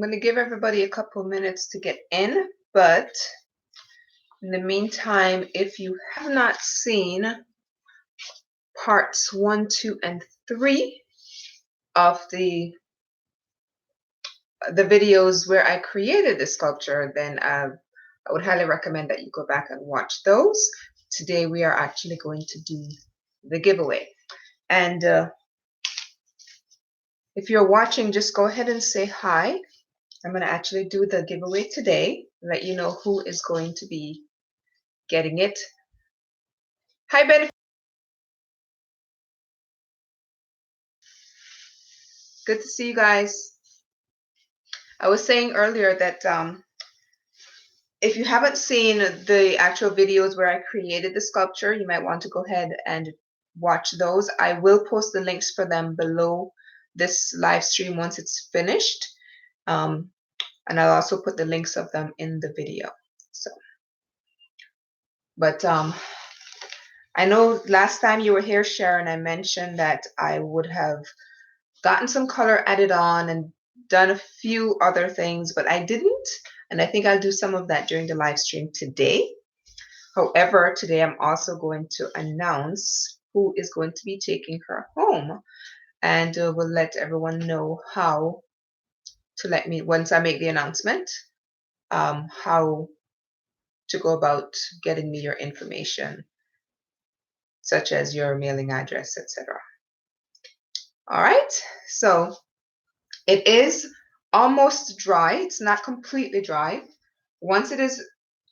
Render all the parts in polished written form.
I'm going to give everybody a couple minutes to get in, but in the meantime, if you have not seen parts 1, 2, and 3 of the videos where I created the sculpture, then I would highly recommend that you go back and watch those. Today we are actually going to do the giveaway. And if you're watching, just go ahead and say hi. I'm going to actually do the giveaway today, let you know who is going to be getting it. Hi, Ben. Good to see you guys. I was saying earlier that if you haven't seen the actual videos where I created the sculpture, you might want to go ahead and watch those. I will post the links for them below this live stream once it's finished. And I'll also put the links of them in the video. So, but I know last time you were here, Sharon, I mentioned that I would have gotten some color added on and done a few other things, but I didn't. And I think I'll do some of that during the live stream today. However, today I'm also going to announce who is going to be taking her home. And we'll let everyone know how to let me, once I make the announcement, how to go about getting me your information, such as your mailing address, etc. All right, so it is almost dry. It's not completely dry. Once it is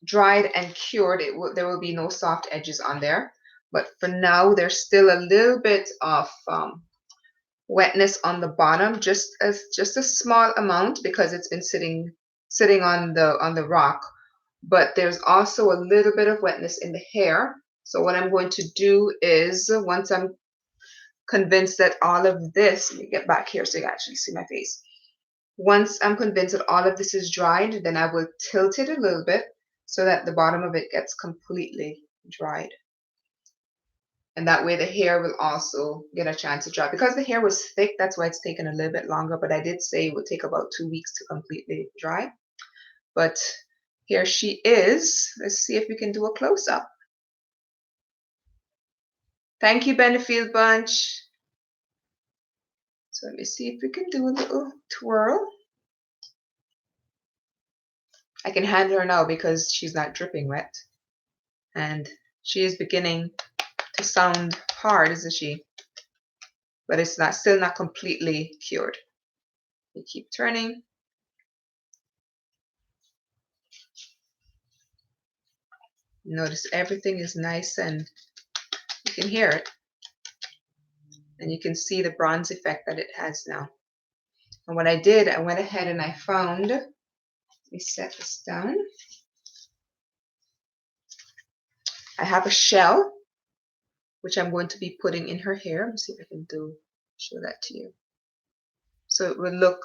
dried and cured, there will be no soft edges on there. But for now, there's still a little bit of wetness on the bottom, just a small amount because it's been sitting on the rock. But there's also a little bit of wetness in the hair. So what I'm going to do is, once I'm convinced that all of this, let me get back here so you can actually see my face. Once I'm convinced that all of this is dried, then I will tilt it a little bit so that the bottom of it gets completely dried. And that way the hair will also get a chance to dry. Because the hair was thick, that's why it's taken a little bit longer, but I did say it would take about 2 weeks to completely dry. But here she is. Let's see if we can do a close-up. Thank you, Benefield Bunch. So let me see if we can do a little twirl. I can hand her now because she's not dripping wet. And she is beginning to sound hard, isn't she? But it's still not completely cured. We keep turning. Notice everything is nice and you can hear it. And you can see the bronze effect that it has now. And what I did, I went ahead and I found, let me set this down. I have a shell, which I'm going to be putting in her hair. Let me see if I can show that to you. So it will look,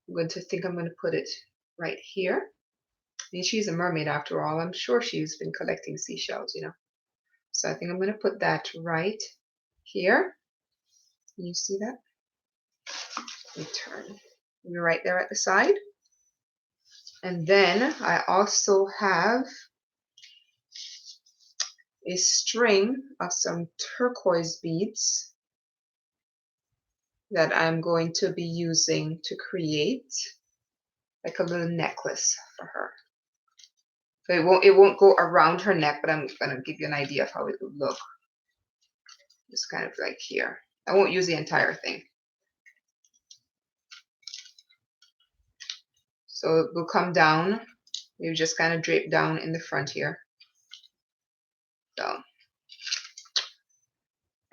I'm going to put it right here. I mean, she's a mermaid after all. I'm sure she's been collecting seashells, you know. So I think I'm going to put that right here. Can you see that? Let me turn. You're right there at the side. And then I also have a string of some turquoise beads that I'm going to be using to create like a little necklace for her. So it won't go around her neck, but I'm going to give you an idea of how it would look. Just kind of like here. I won't use the entire thing. So it will come down. You just kind of drape down in the front here. So,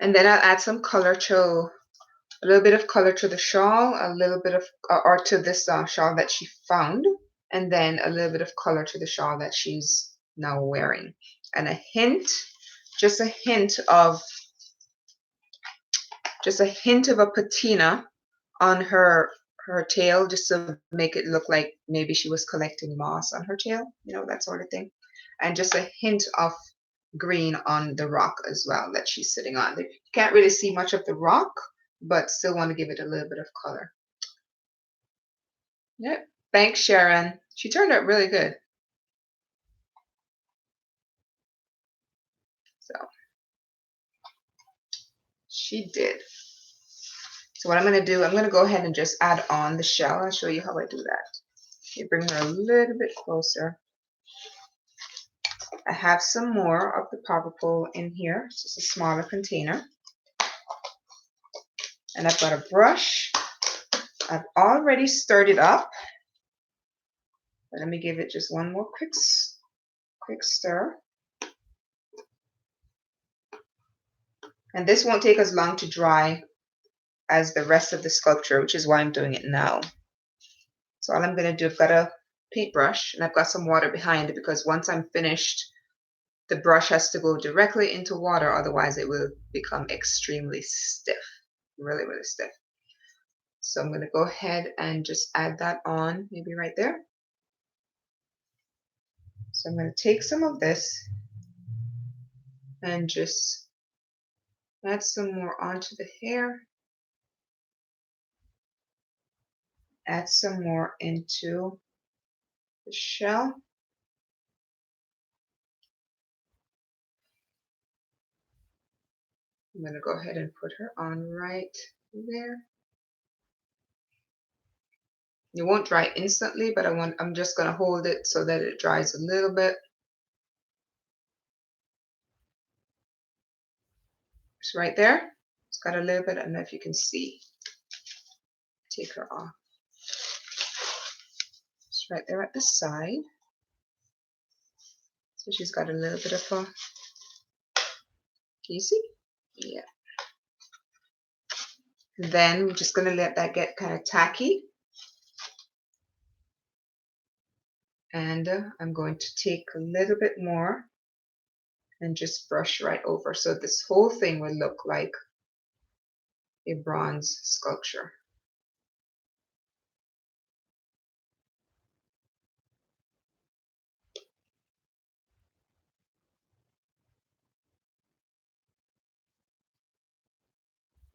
and then I'll add some color to a little bit of color to the shawl, a little bit of or to this shawl that she found, and then a little bit of color to the shawl that she's now wearing, and a hint, just a hint of a patina on her tail, just to make it look like maybe she was collecting moss on her tail, you know, that sort of thing, and just a hint of green on the rock as well that she's sitting on. You can't really see much of the rock, but still want to give it a little bit of color. Yep. Thanks, Sharon. She turned out really good. So she did. So what I'm going to do, I'm going to go ahead and just add on the shell. I'll show you how I do that. You bring her a little bit closer. I have some more of the popsicle in here. It's just a smaller container. And I've got a brush. I've already stirred it up. But let me give it just one more quick stir. And this won't take as long to dry as the rest of the sculpture, which is why I'm doing it now. So all I'm going to do, I've got a paintbrush and I've got some water behind it because once I'm finished, the brush has to go directly into water, otherwise it will become extremely stiff, really, really stiff. So I'm going to go ahead and just add that on, maybe right there. So I'm going to take some of this and just add some more onto the hair. Add some more into the shell. I'm going to go ahead and put her on right there. It won't dry instantly, but I'm just going to hold it so that it dries a little bit. It's right there. It's got a little bit, I don't know if you can see. Take her off. It's right there at the side. So she's got a little bit of a, can you see? Yeah. Then we're just going to let that get kind of tacky. And I'm going to take a little bit more and just brush right over. So this whole thing will look like a bronze sculpture.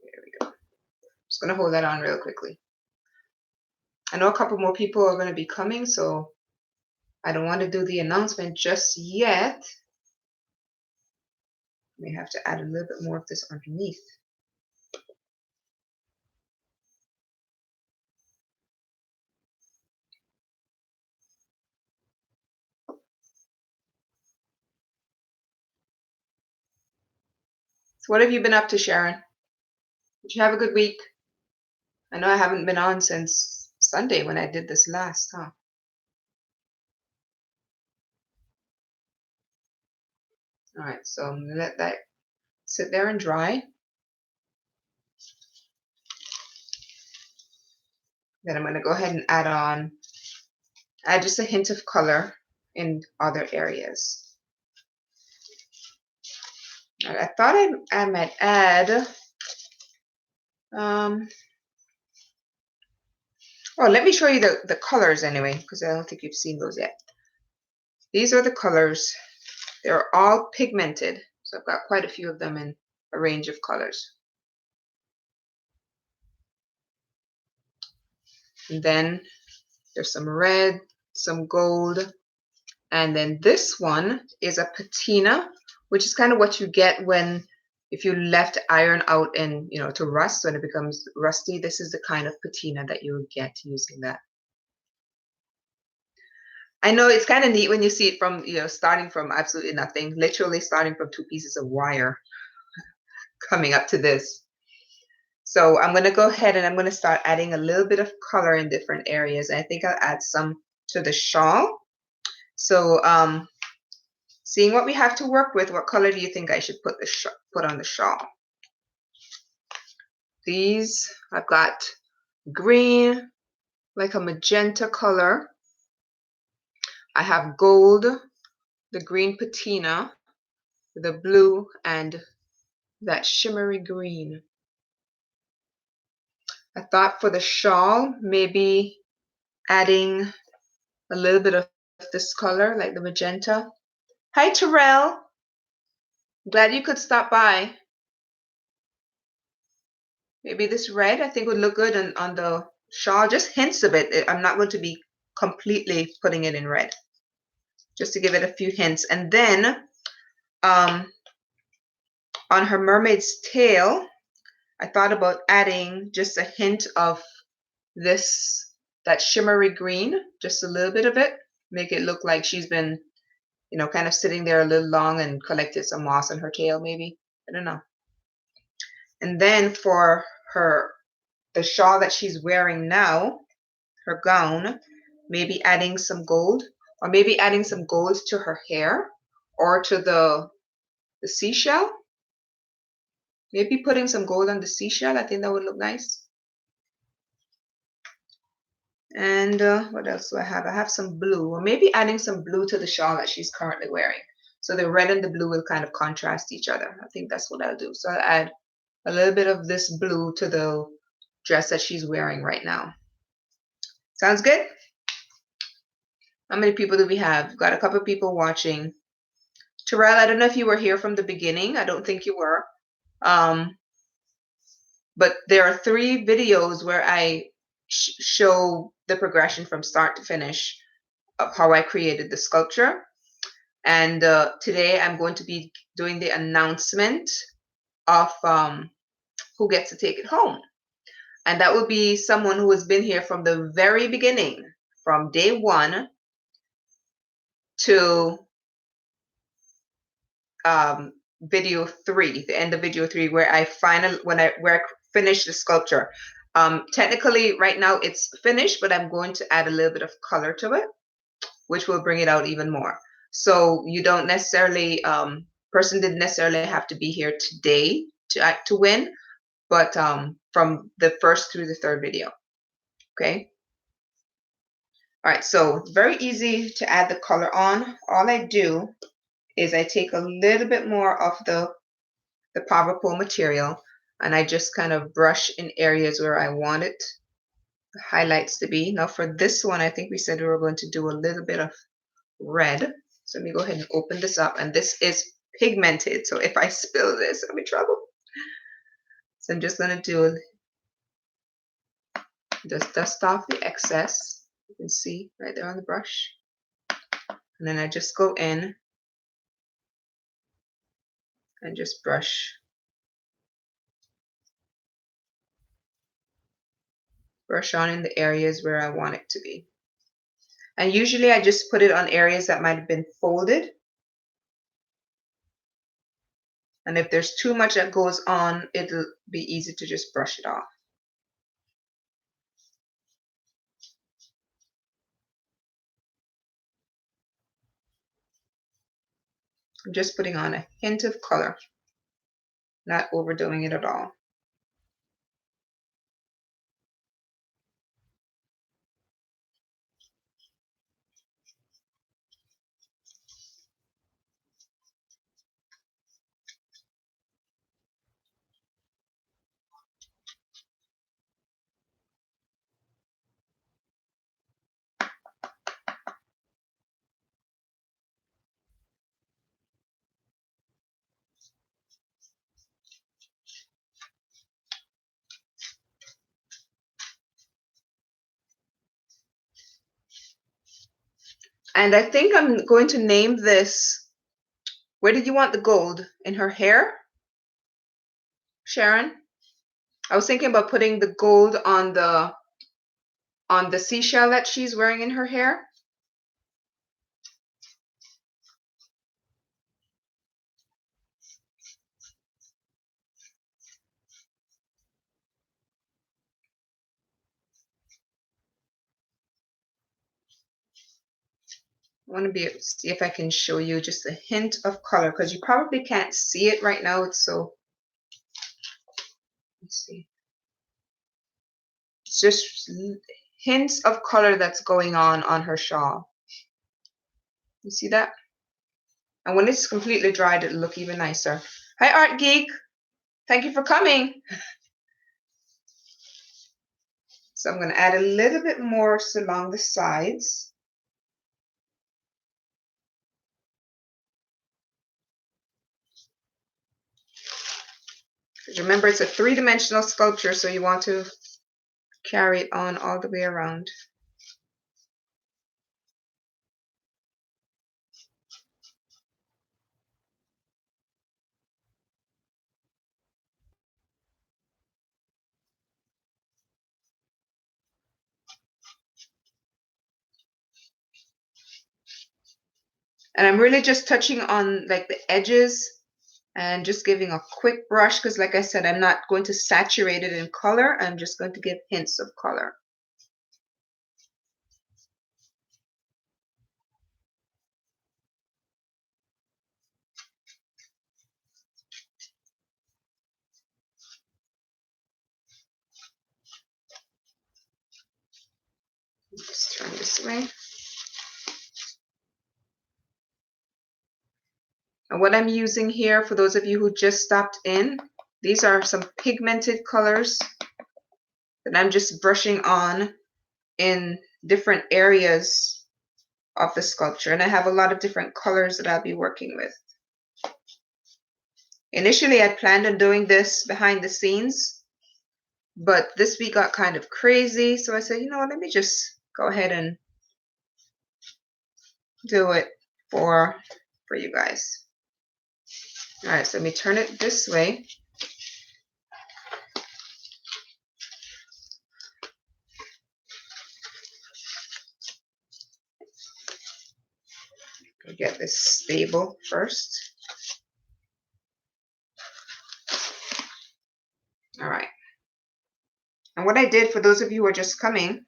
There we go. Just going to hold that on real quickly. I know a couple more people are going to be coming, so I don't want to do the announcement just yet. May have to add a little bit more of this underneath. So what have you been up to, Sharon? Did you have a good week? I know I haven't been on since Sunday when I did this last, huh? All right, so I'm gonna let that sit there and dry. Then I'm gonna go ahead and add just a hint of color in other areas. I thought I might add, oh, let me show you the colors anyway, because I don't think you've seen those yet. These are the colors. They're all pigmented, so I've got quite a few of them in a range of colors. And then there's some red, some gold, and then this one is a patina, which is kind of what you get when if you left iron out and to rust, when it becomes rusty. This is the kind of patina that you would get using that. I know it's kind of neat when you see it from starting from absolutely nothing, literally starting from 2 pieces of wire coming up to this. So I'm going to go ahead and I'm going to start adding a little bit of color in different areas. And I think I'll add some to the shawl. So seeing what we have to work with, what color do you think I should put on the shawl? These, I've got green, like a magenta color. I have gold, the green patina, the blue, and that shimmery green. I thought for the shawl, maybe adding a little bit of this color, like the magenta. Hi, Terrell. Glad you could stop by. Maybe this red, I think, would look good on the shawl, just hints of it. I'm not going to be completely putting it in red, just to give it a few hints. And then on her mermaid's tail, I thought about adding just a hint of that shimmery green, just a little bit of it, make it look like she's been, kind of sitting there a little long and collected some moss on her tail, maybe. I don't know. And then for the shawl that she's wearing now, her gown, maybe adding some gold, or maybe adding some gold to her hair or to the seashell. Maybe putting some gold on the seashell. I think that would look nice. And what else do I have? I have some blue, or maybe adding some blue to the shawl that she's currently wearing. So the red and the blue will kind of contrast each other. I think that's what I'll do. So I'll add a little bit of this blue to the dress that she's wearing right now. Sounds good? How many people do we have? Got a couple of people watching. Terrell, I don't know if you were here from the beginning. I don't think you were. But there are 3 videos where I show the progression from start to finish of how I created the sculpture. And today I'm going to be doing the announcement of who gets to take it home. And that will be someone who has been here from the very beginning, from day 1 to video 3, the end of video 3, where I finish the sculpture. Technically, right now it's finished, but I'm going to add a little bit of color to it, which will bring it out even more. So you don't necessarily, person didn't necessarily have to be here today to win, but from the first through the 3rd video. Okay. All right. So it's very easy to add the color on. All I do is I take a little bit more of the Power Pull material, and I just kind of brush in areas where I want it, the highlights to be. Now for this one, I think we said we were going to do a little bit of red. So let me go ahead and open this up, and this is pigmented. So if I spill this, I'm in trouble. So I'm just going to just dust off the excess. You can see right there on the brush. And then I just go in and just brush on in the areas where I want it to be. And usually I just put it on areas that might have been folded. And if there's too much that goes on, it'll be easy to just brush it off. I'm just putting on a hint of color, not overdoing it at all. And I think I'm going to name this, where did you want the gold? In her hair? Sharon? I was thinking about putting the gold on the seashell that she's wearing in her hair. I want to see if I can show you just a hint of color, because you probably can't see it right now. It's so, let's see. It's just hints of color that's going on her shawl. You see that? And when it's completely dried, it'll look even nicer. Hi, Art Geek. Thank you for coming. So I'm going to add a little bit more along the sides. Remember, it's a 3-dimensional sculpture, so you want to carry it on all the way around. And I'm really just touching on like the edges and just giving a quick brush because like I said, I'm not going to saturate it in color. I'm just going to give hints of color. Just turn this way. And what I'm using here, for those of you who just stopped in, these are some pigmented colors that I'm just brushing on in different areas of the sculpture. And I have a lot of different colors that I'll be working with. Initially, I planned on doing this behind the scenes, but this week got kind of crazy. So I said, you know what, let me just go ahead and do it for you guys. All right, so let me turn it this way. Get this stable first. All right. And what I did, for those of you who are just coming,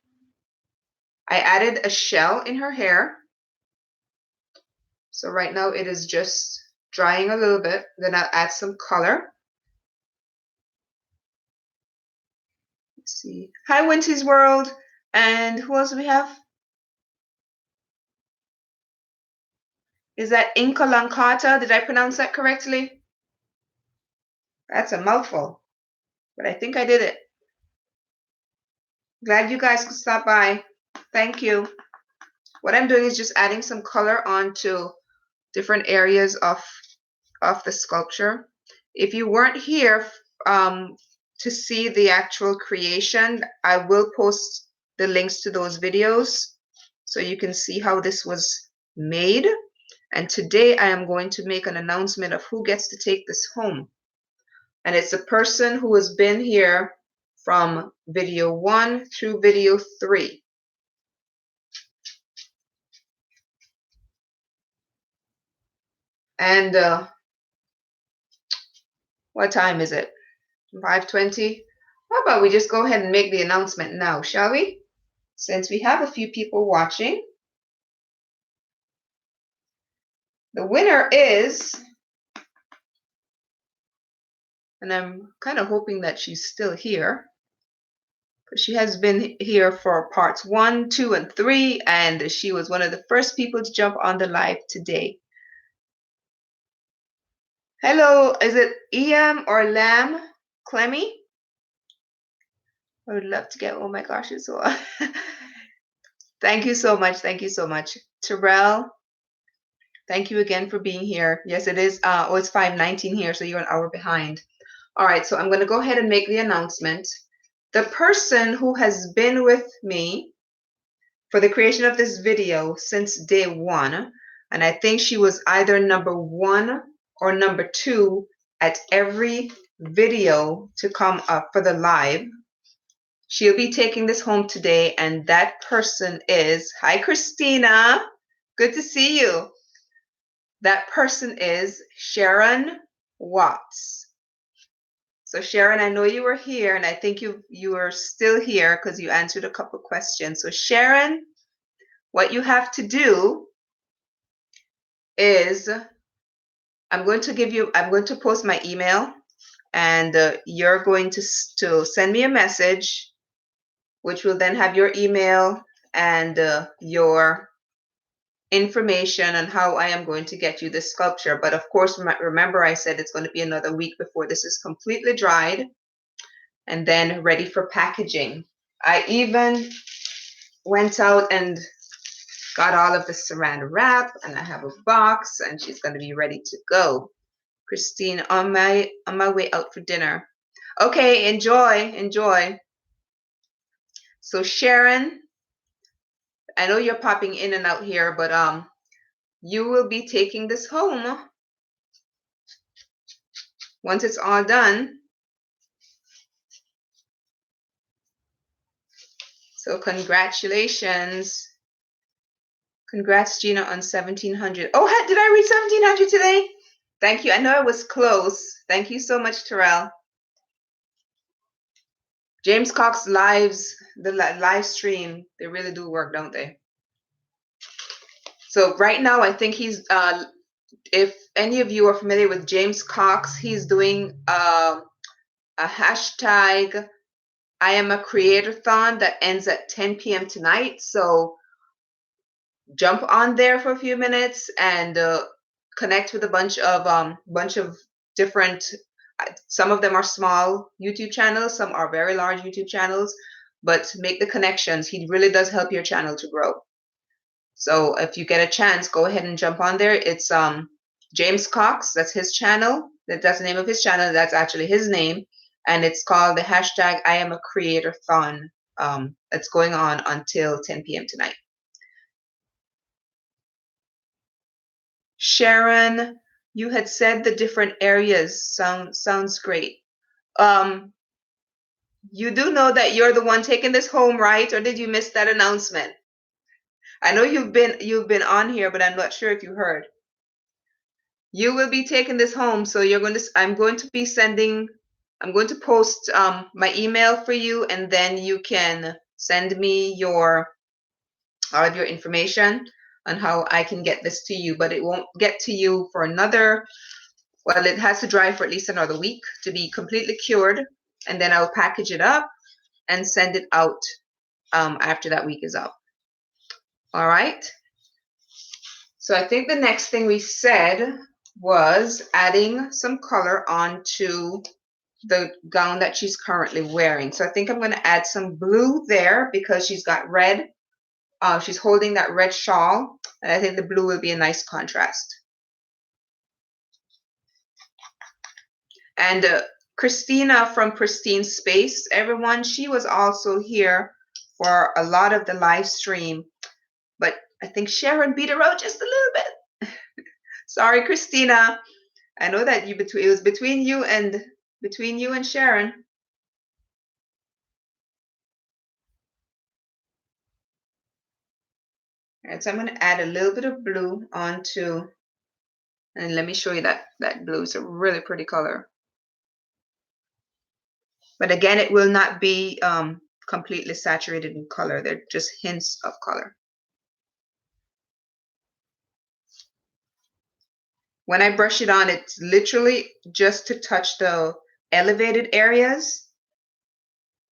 I added a shell in her hair. So right now it is just drying a little bit. Then I'll add some color. Let's see. Hi, Winty's World. And who else do we have? Is that Inca Lancata? Did I pronounce that correctly? That's a mouthful, but I think I did it. Glad you guys could stop by. Thank you. What I'm doing is just adding some color onto different areas of the sculpture. If you weren't here to see the actual creation, I will post the links to those videos so you can see how this was made. And today I am going to make an announcement of who gets to take this home. And it's a person who has been here from video 1 through video 3. And what time is it? 5:20? How about we just go ahead and make the announcement now, shall we? Since we have a few people watching. The winner is, and I'm kind of hoping that she's still here, because she has been here for parts 1, 2, and 3, and she was one of the first people to jump on the live today. Hello, is it Iam or Lam Clemmy? I would love to get, oh my gosh, it's so thank you so much. Thank you so much. Terrell, thank you again for being here. Yes, it is. Oh, it's 5:19 here, so you're an hour behind. All right, so I'm going to go ahead and make the announcement. The person who has been with me for the creation of this video since day 1, and I think she was either number 1 or number 2 at every video to come up for the live. She'll be taking this home today, and that person is, hi Christina, good to see you. That person is Sharon Watts. So Sharon, I know you were here, and I think you are still here because you answered a couple questions. So Sharon, what you have to do is I'm going to post my email, and you're going to send me a message, which will then have your email and your information on how I am going to get you this sculpture. But of course, remember I said it's going to be another week before this is completely dried and then ready for packaging. I even went out and got all of the saran wrap, and I have a box, and she's going to be ready to go. Christine, on my way out for dinner. Okay, enjoy. So Sharon, I know you're popping in and out here, but you will be taking this home once it's all done. So congratulations. Congrats, Gina, on 1700. Oh, did I reach 1700 today? Thank you. I know I was close. Thank you so much, Terrell. James Cox lives, the live stream, they really do work, don't they? So right now, I think he's, if any of you are familiar with James Cox, he's doing a hashtag I am a creator-thon that ends at 10 p.m. tonight. So jump on there for a few minutes and connect with a bunch of different. Some of them are small YouTube channels, some are very large YouTube channels, but make the connections. He really does help your channel to grow. So if you get a chance, go ahead and jump on there. It's James Cox. That's his channel. That's the name of his channel. That's actually his name, and it's called the hashtag I am a creator-thon. That's going on until 10 p.m. tonight. Sharon, you had said the different areas. Sounds great. You do know that you're the one taking this home, right? Or did you miss that announcement? I know you've been on here, but I'm not sure if you heard. You will be taking this home, so I'm going to post my email for you, and then you can send me all of your information on how I can get this to you. But it won't get to you for well, it has to dry for at least another week to be completely cured, and then I'll package it up and send it out after that week is up. All right. So I think the next thing we said was adding some color onto the gown that she's currently wearing. So I think I'm going to add some blue there because she's got red. She's holding that red shawl, and I think the blue will be a nice contrast. And Christina from Pristine Space, everyone, she was also here for a lot of the live stream, but I think Sharon beat her out just a little bit. Sorry, Christina. I know that it was between you and Sharon. All right, so I'm going to add a little bit of blue onto, and let me show you that blue is a really pretty color. But again, it will not be completely saturated in color. They're just hints of color. When I brush it on, it's literally just to touch the elevated areas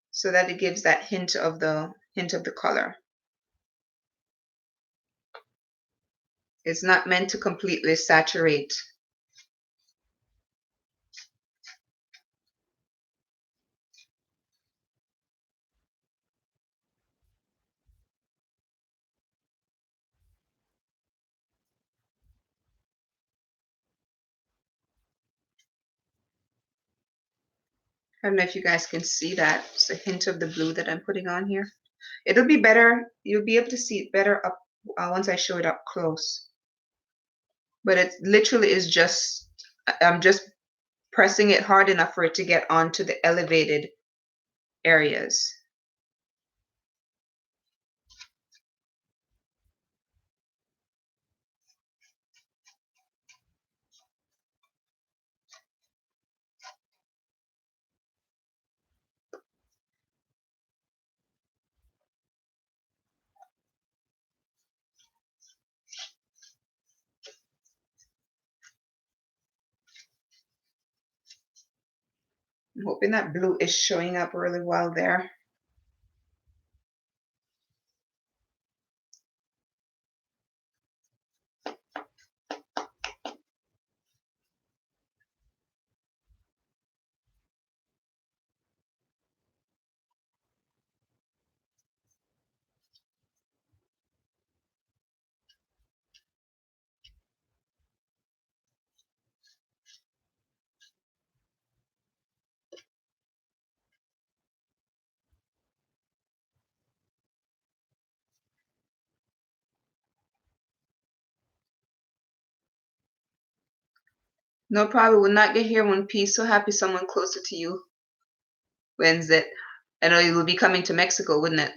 so that it gives that hint of the color. It's not meant to completely saturate. I don't know if you guys can see that. It's a hint of the blue that I'm putting on here. It'll be better. You'll be able to see it better up once I show it up close. But it literally is just, I'm just pressing it hard enough for it to get onto the elevated areas. I'm hoping that blue is showing up really well there. No problem. Will not get here in one piece. So happy someone closer to you wins it. I know you will be coming to Mexico, wouldn't it?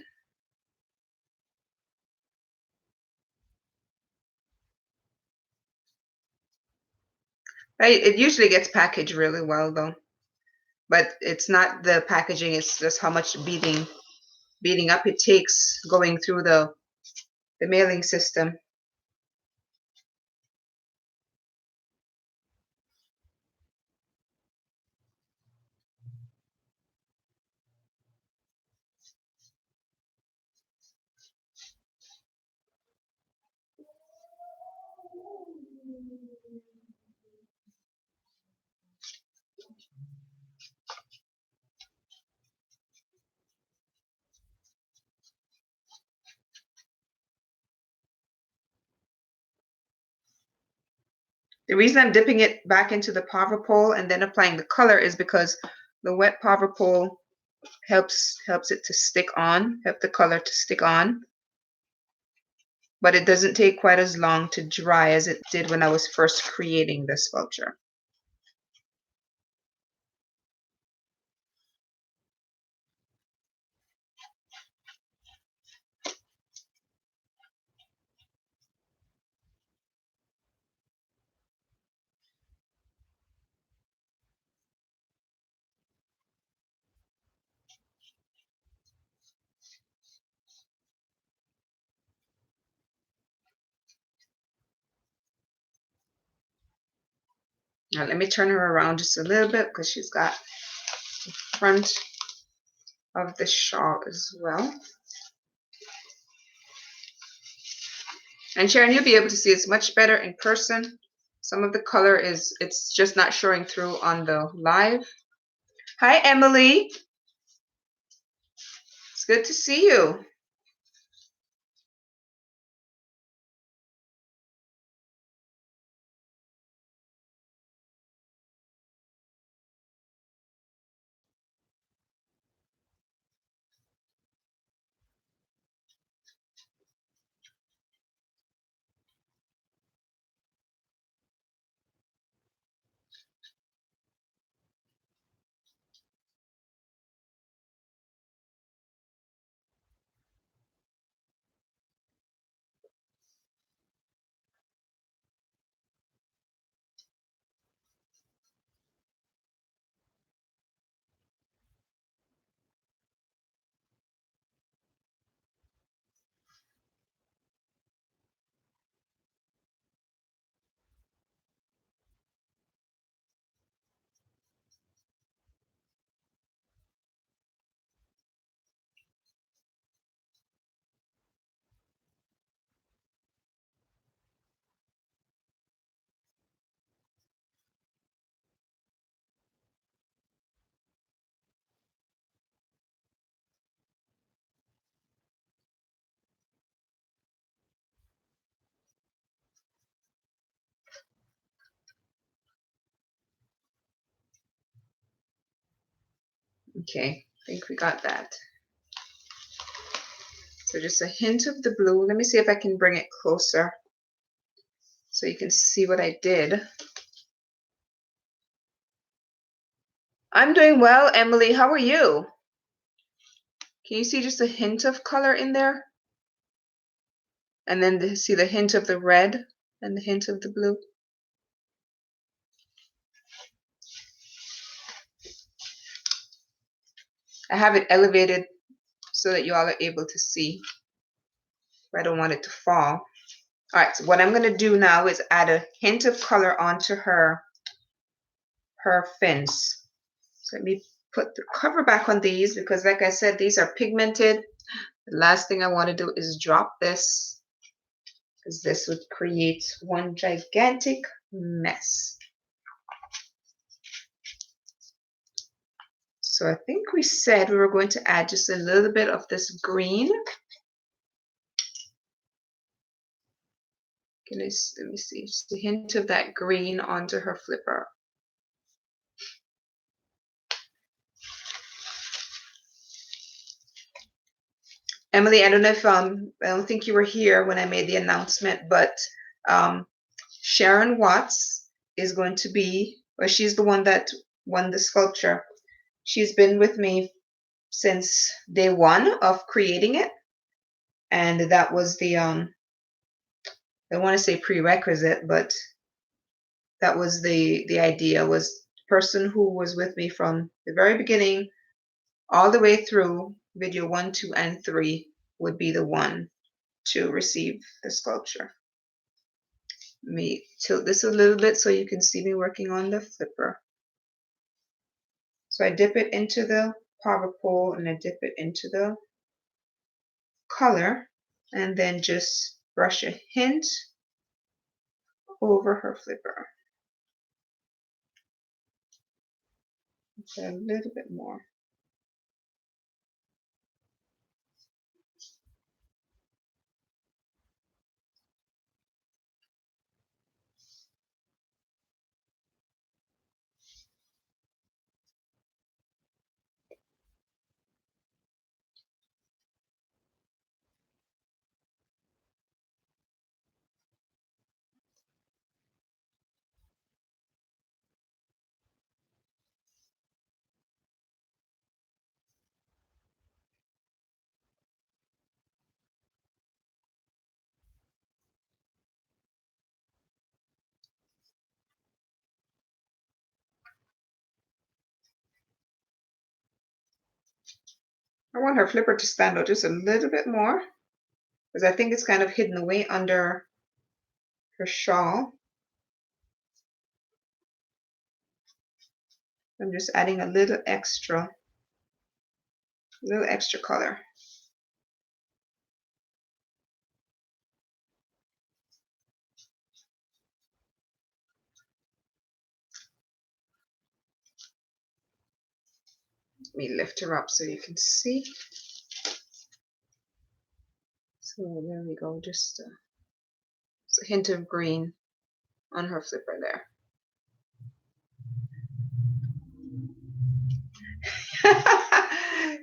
Right. It usually gets packaged really well though. But it's not the packaging, it's just how much beating up it takes going through the mailing system. The reason I'm dipping it back into the Powerpole and then applying the color is because the wet Powerpole helps it to stick on, help the color to stick on, but it doesn't take quite as long to dry as it did when I was first creating this sculpture. Now let me turn her around just a little bit because she's got the front of the shawl as well. And Sharon, you'll be able to see it's much better in person. Some of the color it's just not showing through on the live. Hi, Emily. It's good to see you. Okay, I think we got that. So just a hint of the blue. Let me see if I can bring it closer so you can see what I did. I'm doing well, Emily. How are you? Can you see just a hint of color in there? And then see the hint of the red and the hint of the blue? I have it elevated so that you all are able to see. I don't want it to fall. All right, so what I'm going to do now is add a hint of color onto her fins. So let me put the cover back on these because like I said, these are pigmented. The last thing I want to do is drop this because this would create one gigantic mess. So I think we said we were going to add just a little bit of this green. Let me see, just a hint of that green onto her flipper. Emily, I don't know if I don't think you were here when I made the announcement, but Sharon Watts is going to be, or she's the one that won the sculpture. She's been with me since day one of creating it, and that was the I want to say prerequisite, but that was the idea, was the person who was with me from the very beginning all the way through video 1, 2, and 3 would be the one to receive the sculpture. Let me tilt this a little bit so you can see me working on the flipper. So I dip it into the power pole and I dip it into the color and then just brush a hint over her flipper. Okay, a little bit more. I want her flipper to stand out just a little bit more because I think it's kind of hidden away under her shawl. I'm just adding a little extra color. Let me lift her up so you can see. So there we go, just a hint of green on her flipper there.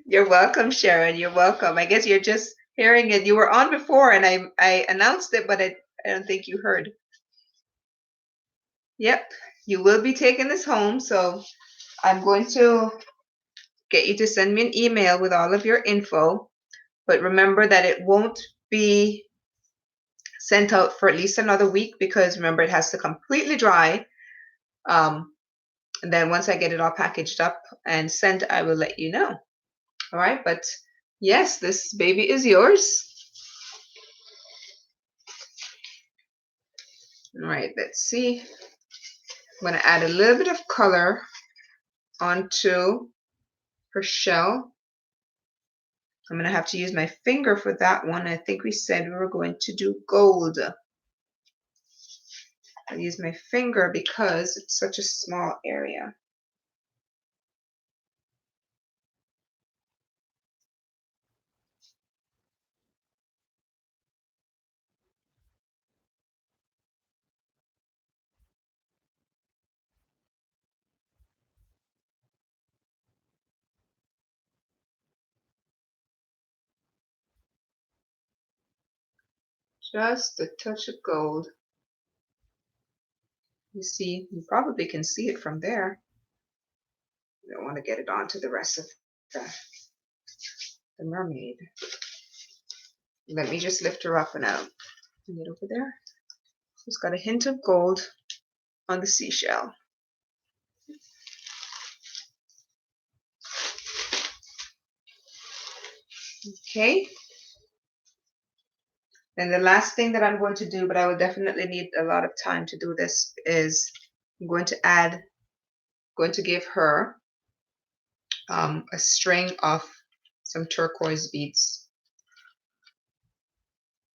You're welcome, Sharon. You're welcome. I guess you're just hearing it. You were on before and I announced it, but I don't think you heard. Yep, you will be taking this home. So I'm going to get you to send me an email with all of your info. But remember that it won't be sent out for at least another week because remember it has to completely dry. And then once I get it all packaged up and sent, I will let you know. All right, but yes, this baby is yours. All right, let's see. I'm going to add a little bit of color onto her shell. I'm going to have to use my finger for that one. I think we said we were going to do gold. I'll use my finger because it's such a small area. Just a touch of gold. You see, you probably can see it from there. You don't want to get it onto the rest of the mermaid. Let me just lift her up and out. Bring it over there. It's got a hint of gold on the seashell. Okay. And the last thing that I'm going to do, but I will definitely need a lot of time to do this, is I'm going to give her a string of some turquoise beads.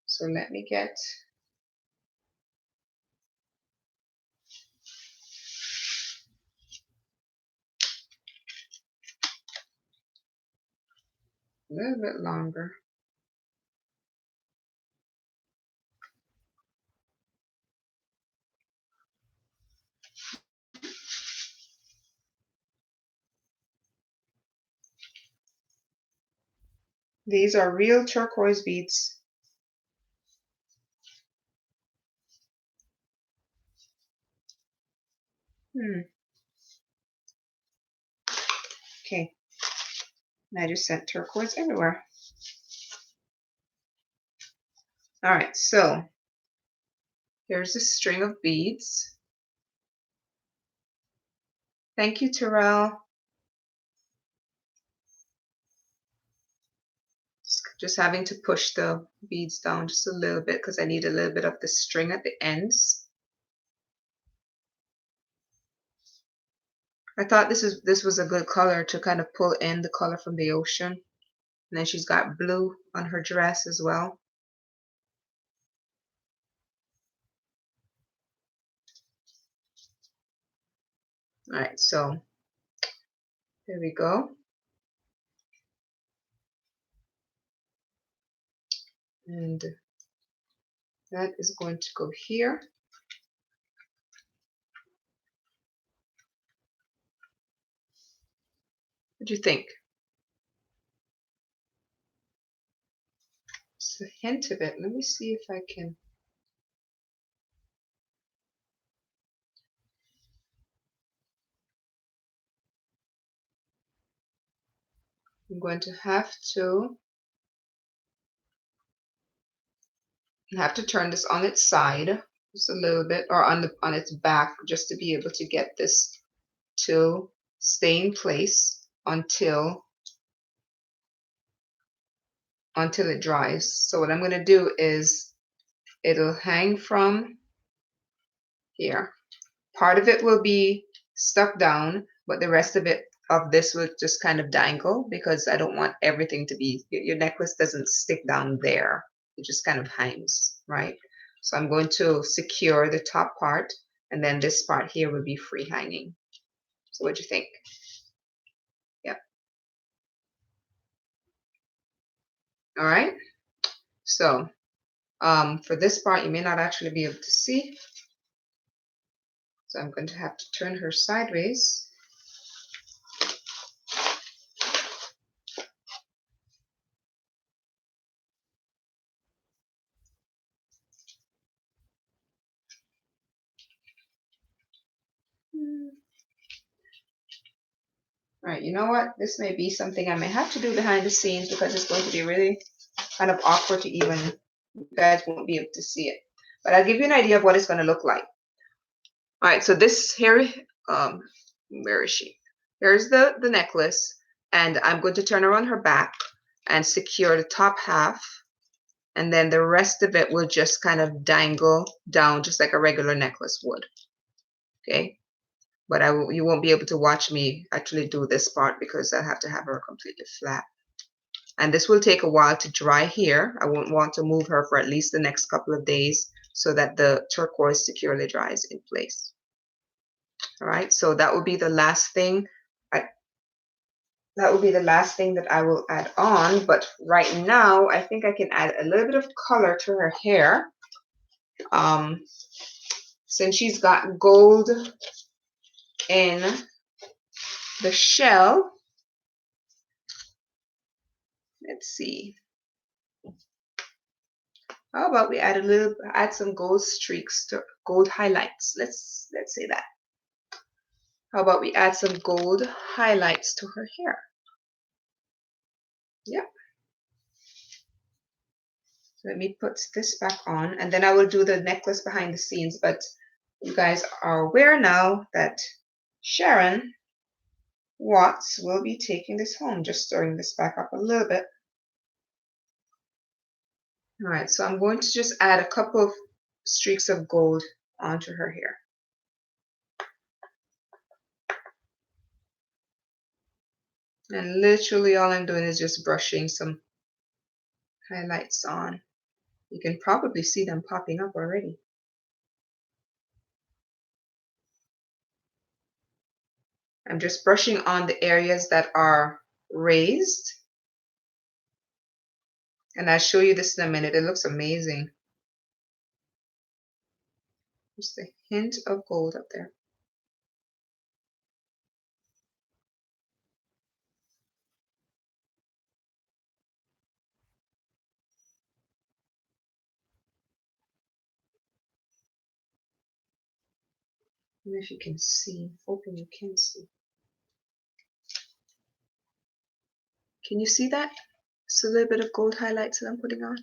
So let me get a little bit longer. These are real turquoise beads. Hmm. Okay. I just sent turquoise everywhere. All right, so here's a string of beads. Thank you, Terrell. Just having to push the beads down just a little bit because I need a little bit of the string at the ends. I thought this was a good color to kind of pull in the color from the ocean. And then she's got blue on her dress as well. All right, so there we go. And that is going to go here. What do you think? Just a hint of it. Let me see if I can. I'm going to have to turn this on its side just a little bit, or on its back, just to be able to get this to stay in place until it dries. So what I'm going to do is it'll hang from here. Part of it will be stuck down, but the rest of this will just kind of dangle because I don't want everything to be, your necklace doesn't stick down there. It just kind of hangs, right? So I'm going to secure the top part, and then this part here will be free hanging. So what do you think? Yep. All right. So for this part, you may not actually be able to see. So I'm going to have to turn her sideways. All right, you know what? This may be something I may have to do behind the scenes because it's going to be really kind of awkward to even, you guys won't be able to see it. But I'll give you an idea of what it's going to look like. All right, so this here, where is she? Here's the necklace, and I'm going to turn her on her back and secure the top half, and then the rest of it will just kind of dangle down just like a regular necklace would. Okay, but you won't be able to watch me actually do this part because I have to have her completely flat. And this will take a while to dry here. I won't want to move her for at least the next couple of days so that the turquoise securely dries in place. All right, so that will be the last thing. That will be the last thing that I will add on. But right now, I think I can add a little bit of color to her hair. Since she's got gold in the shell, let's see. How about we add some gold streaks to gold highlights? Let's say that. How about we add some gold highlights to her hair? Yep. Let me put this back on, and then I will do the necklace behind the scenes. But you guys are aware now that Sharon Watts will be taking this home. Just stirring this back up a little bit. All right, so I'm going to just add a couple of streaks of gold onto her hair. And literally all I'm doing is just brushing some highlights on. You can probably see them popping up already. I'm just brushing on the areas that are raised. And I'll show you this in a minute. It looks amazing. Just a hint of gold up there. I don't know if you can see. Hoping you can see. Can you see that? It's a little bit of gold highlights that I'm putting on.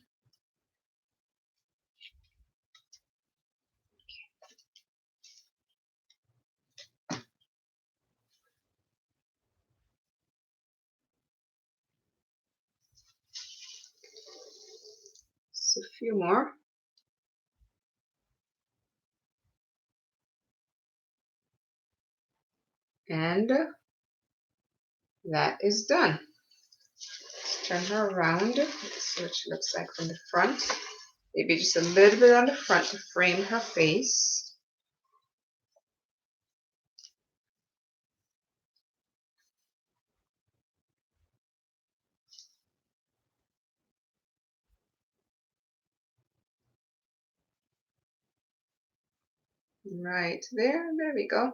Just a few more. And that is done. Let's turn her around. Let's see what she looks like from the front. Maybe just a little bit on the front to frame her face. Right there. There we go.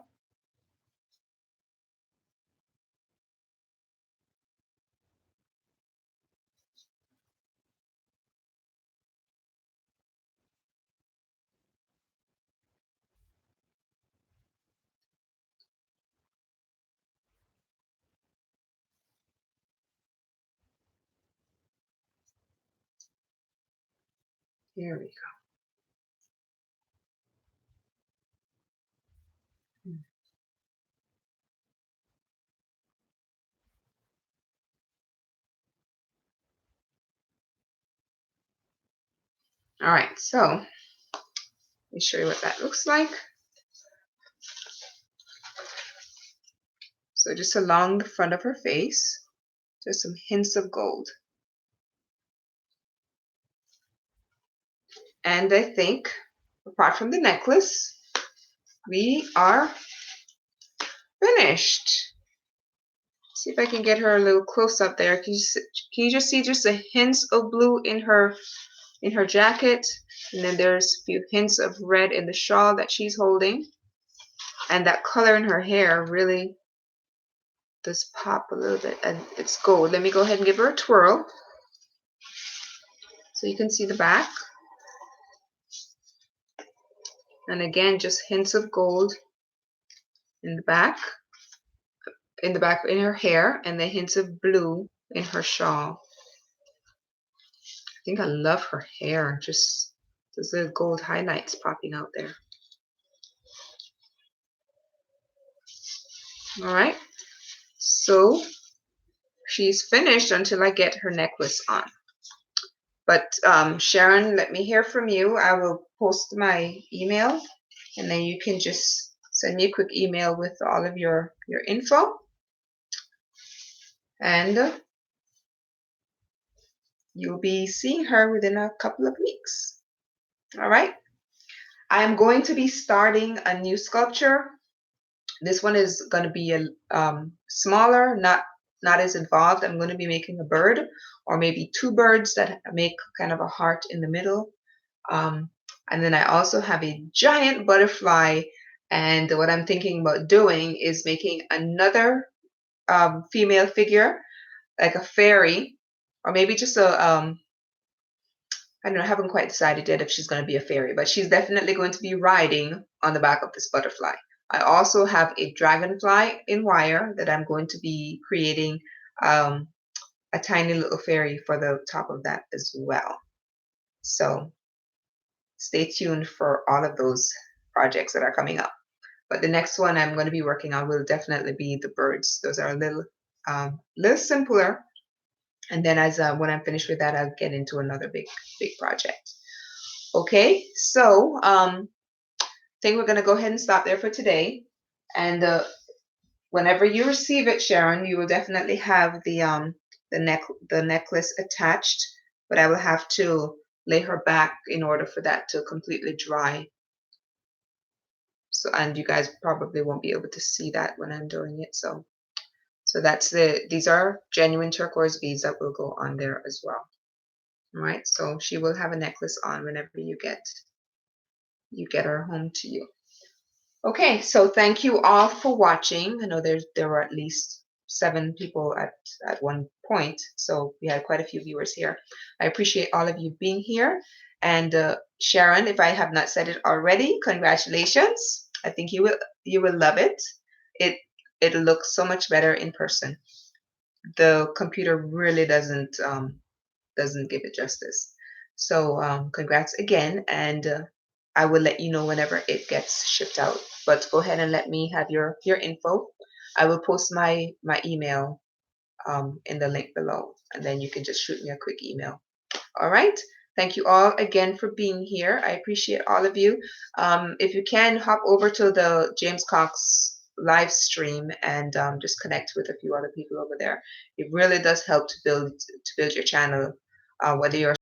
Here we go. All right, so let me show you what that looks like. So just along the front of her face, just some hints of gold. And I think, apart from the necklace, we are finished. See if I can get her a little close up there. Can you just see just the hints of blue in her jacket? And then there's a few hints of red in the shawl that she's holding. And that color in her hair really does pop a little bit. And it's gold. Let me go ahead and give her a twirl. So you can see the back. And again, just hints of gold in the back, in her hair, and the hints of blue in her shawl. I think I love her hair, just those little gold highlights popping out there. All right, so she's finished until I get her necklace on. But Sharon, let me hear from you. I will post my email, and then you can just send me a quick email with all of your info. And you'll be seeing her within a couple of weeks. All right. I am going to be starting a new sculpture. This one is going to be a smaller, not as involved. I'm going to be making a bird, or maybe two birds that make kind of a heart in the middle. And then I also have a giant butterfly. And what I'm thinking about doing is making another female figure, like a fairy, or maybe just a I don't know, I haven't quite decided yet if she's going to be a fairy, but she's definitely going to be riding on the back of this butterfly. I also have a dragonfly in wire that I'm going to be creating a tiny little fairy for the top of that as well. So stay tuned for all of those projects that are coming up. But the next one I'm going to be working on will definitely be the birds. Those are a little simpler. And then when I'm finished with that, I'll get into another big project. Okay, so I think we're going to go ahead and stop there for today. And whenever you receive it, Sharon, you will definitely have the necklace attached. But I will have to lay her back in order for that to completely dry. So, and you guys probably won't be able to see that when I'm doing it. So these are genuine turquoise beads that will go on there as well. All right, so she will have a necklace on whenever you get her home to you. Okay, so thank you all for watching. I know there were at least 7 people at one point, so we had quite a few viewers here. I appreciate all of you being here. And Sharon, if I have not said it already, congratulations. I think you will love it. It it looks so much better in person. The computer really doesn't give it justice. So congrats again, and I will let you know whenever it gets shipped out. But go ahead and let me have your info. I will post my email in the link below, and then you can just shoot me a quick email. All right. Thank you all again for being here. I appreciate all of you. If you can, hop over to the James Cox live stream and just connect with a few other people over there. It really does help to build your channel, whether you're